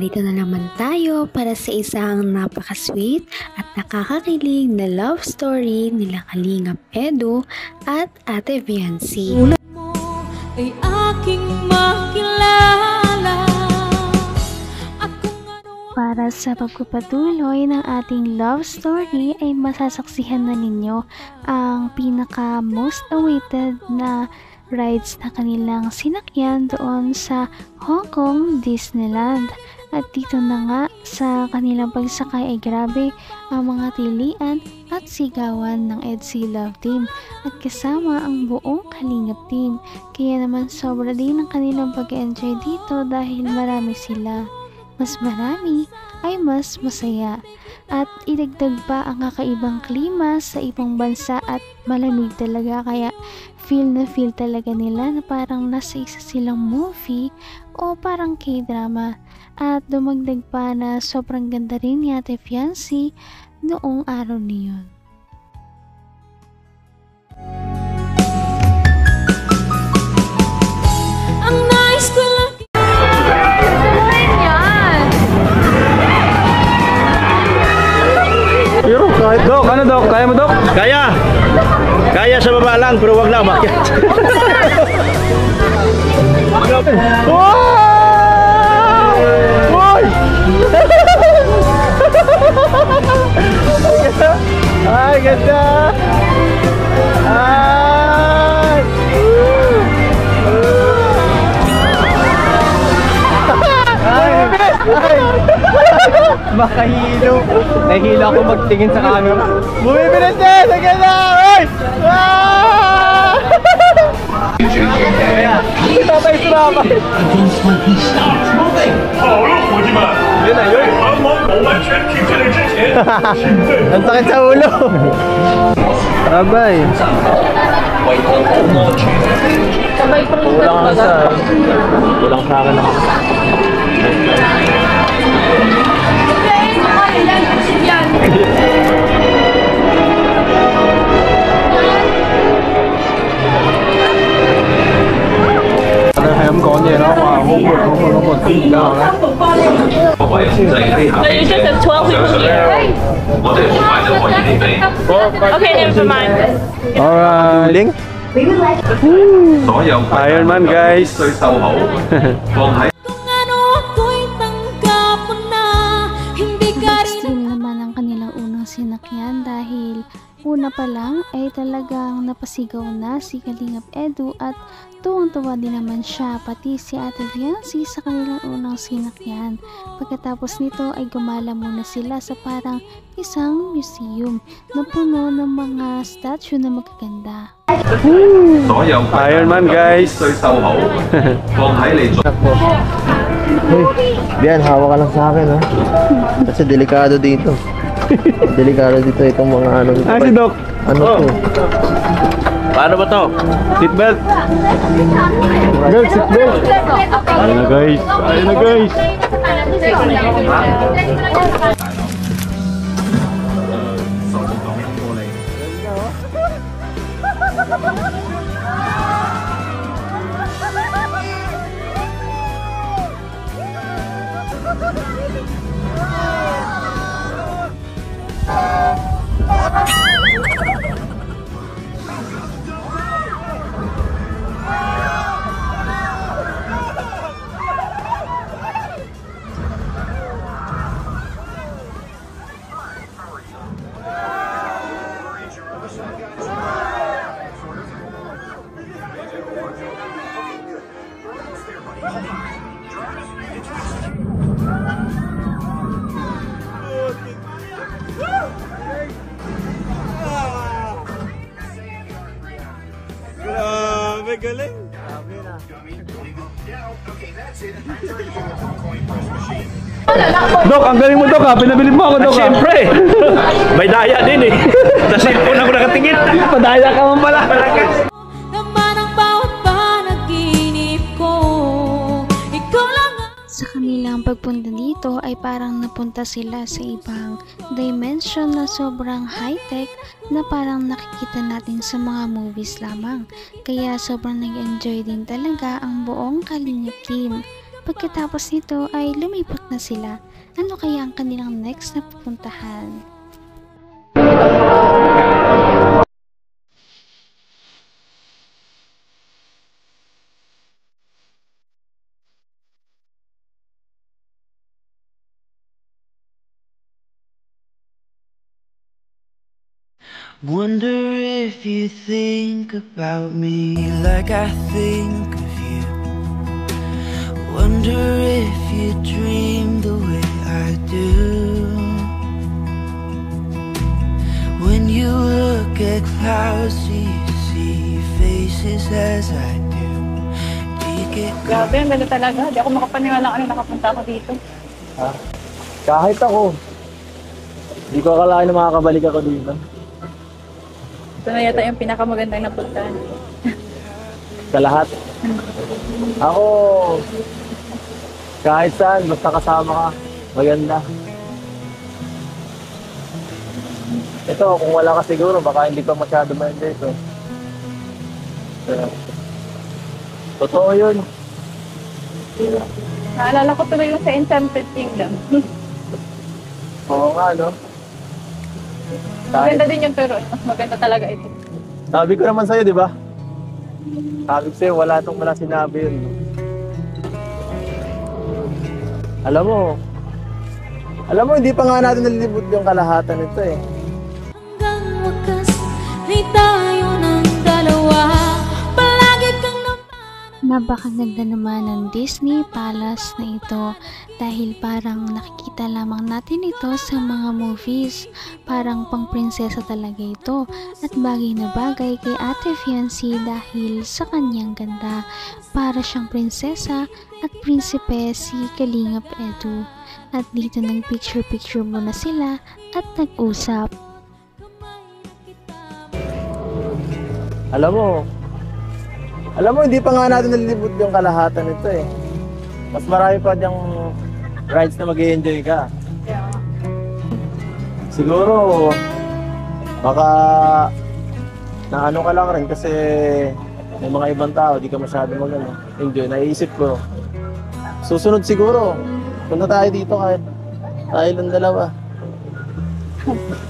Narito na naman tayo para sa isang napaka-sweet at nakakakilig na love story nila Kalingap Edu at Ate Viancy. Tulad mo ay aking makilala. Para sa pagpapatuloy ng ating love story ay masasaksihan na ninyo ang pinaka most awaited na rides na kanilang sinakyan doon sa Hong Kong Disneyland. At dito na nga sa kanilang pagsakay ay grabe ang mga tilian at sigawan ng EDSI Love Team at kasama ang buong Kalingap Team. Kaya naman sobra din ang kanilang pag-enjoy dito dahil marami sila. Mas marami ay mas masaya. At idagdag pa ang kakaibang klima sa ibang bansa at malamig talaga, kaya feel na feel talaga nila na parang nasa isa silang movie o parang K-drama. At dumagdag pa na sobrang ganda rin ni Ate Viancy noong araw niyon. Ang nice ko lang. Dok, ano Dok? Kaya mo Dok? Kaya! Kaya sa baba lang, pero wag na umakyat. Wow! Uy! Ay, ganda! Ay! Ay! Makahilo. Nahihilo ako magtingin sa camera. Bumibilis din! Ang ganda! Ay! Ah! Kita tayo sumama. Yun na yun. Ang sakit sa ulo. Abay. Kulang sa akin ako. Em có gì đó mà không còn tin nào đấy. So you just have 12 people here. Okay, never mind. Alright. Link. Iron Man guys. Kung ano ako'y tanggap mo na, hindi ka rin. Extreme naman ang kanilang unang sinakyan dahil una pa lang ay talagang napasigaw na si Kalingap Edu at tuwang-tuwa din naman siya pati si Ate Viancy sa kanilang unang sinakyan. Pagkatapos nito ay gumala muna sila sa parang isang museum na puno ng mga statue na magaganda. Iron Man guys. Diyan, hawak ka lang sa akin ha. Kasi delikado dito. Delikado dito itong mga ano. Ah, si Doc. Ano to? Paano ba to? Seatbelt. Girls, seatbelt. Ayun na guys. Ayun na guys. Grabe, galing. Dok, ang galing mo Dok ha. Pinabilib mo ako Dok ha. Siyempre. May daya din eh. Sa cellphone ako nakatingin. Padaya ka man pala. Naman ang bawat panaginip ko. Ikaw lang ang Sa kanilang pagpunta dito ay parang napunta sila sa ibang dimension na sobrang high-tech na parang nakikita natin sa mga movies lamang. Kaya sobrang nag-enjoy din talaga ang buong Kalingap team. Pagkatapos nito ay lumipat na sila. Ano kaya ang kanilang next na pupuntahan? Wonder if you think about me like I think of you. Wonder if you dream the way I do. When you look at clouds, do you see faces as I do? Do you get Grabe, ang ganda talaga. Di ako makapaniwala ano nakapunta ako dito. Ha? Kahit ako. Hindi ko akalain na makakabalik ako dito. Ito na yata yung pinakamagandang napuntahan. Sa lahat. Ako, kahit saan, basta kasama ka, maganda. Ito, kung wala ka siguro, baka hindi pa masyado ma-enjoy ito. Totoo yun. Naalala ko tuloy yung sa Enchanted Kingdom. Oo nga, no? Maganda din yung turon. Mas maganda talaga ito. Sabi ko naman sa'yo, di ba? Sabi ko sa'yo, wala sinabi yun. Alam mo, hindi pa nga natin nalilibot yung kalahatan nito eh. Hanggang wakas ay tayo ng dalawa. Palagi kang Napakaganda naman ng Disney Palace na ito dahil parang nakikita lamang natin ito sa mga movies. Parang pang prinsesa talaga ito at bagay na bagay kay Ate Fiancé dahil sa kanyang ganda. Para siyang prinsesa at prinsipe si Kalingap Edu. At dito nag-picture-picture muna sila at nag-usap. Alam mo, hindi pa nga natin nalilibot yung kalahatan nito eh. Mas marami pa diyang rides na mag-i-enjoy ka. Siguro, baka naano ka lang rin kasi may mga ibang tao, di ka masyado mag-enjoy. Naiisip ko, susunod siguro, punta tayo dito kahit tayo lang dalawa.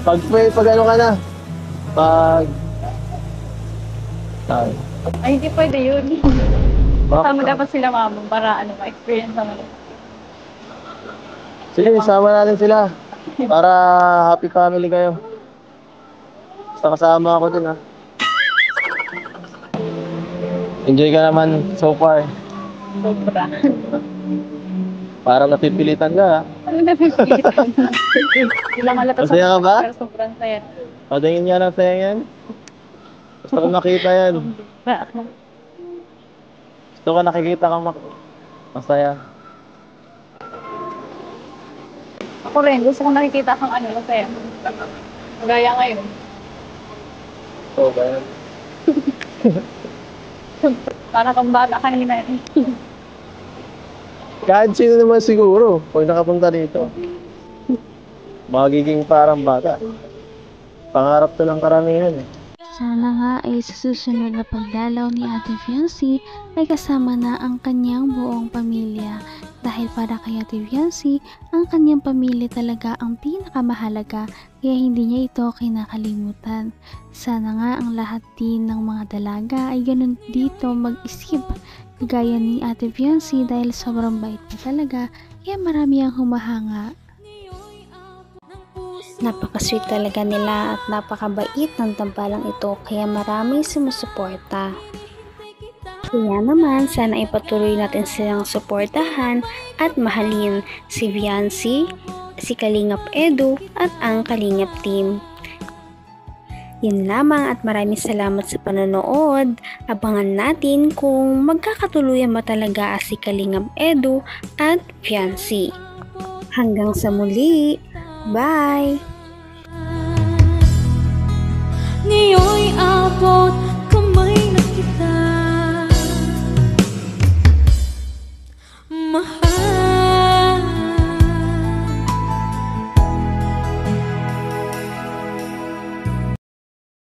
Pag ano ka na, Ay, hindi pwede yun. Sama dapat sila mama para ma-experience naman. Sige, sama natin sila. Para happy family kayo. Basta kasama ako din ha. Enjoy ka naman so far. Sobra. Parang napipilitan ka ha. Ano napipilitan? Ilang halata sa Masaya ka ba? pero sobrang saya. Patingin nga ng saya yan. Gusto ko nakita yan. Gusto ko nakikita kang masaya. Ako rin, gusto ko nakikita kang masaya. Gaya ngayon. Oo ba yan? Para kang bata kanina. Kahit sino naman siguro, kung nakapunta dito. Magiging parang bata. Pangarap to ng karamihan eh. Sana nga ay sa susunod na pagdalaw ni Ate Fiancé ay kasama na ang kanyang buong pamilya. Dahil para kay Ate Fiancé, ang kanyang pamilya talaga ang pinakamahalaga kaya hindi niya ito kinakalimutan. Sana nga ang lahat din ng mga dalaga ay ganun dito mag-isip. Gaya ni Ate Fiancé dahil sobrang bait pa talaga kaya marami ang humahanga. Napaka-sweet talaga nila at napakabait ng tambalang ito kaya maraming sumusuporta. Kaya naman sana ipatuloy natin silang suportahan at mahalin si Fiancé, si Kalingap Edu at ang Kalingap team. Yun lamang at maraming salamat sa panonood. Abangan natin kung magkakatuluyan ba talaga si Kalingap Edu at Fiancé. Hanggang sa muli! Bye! Ngayon'y abot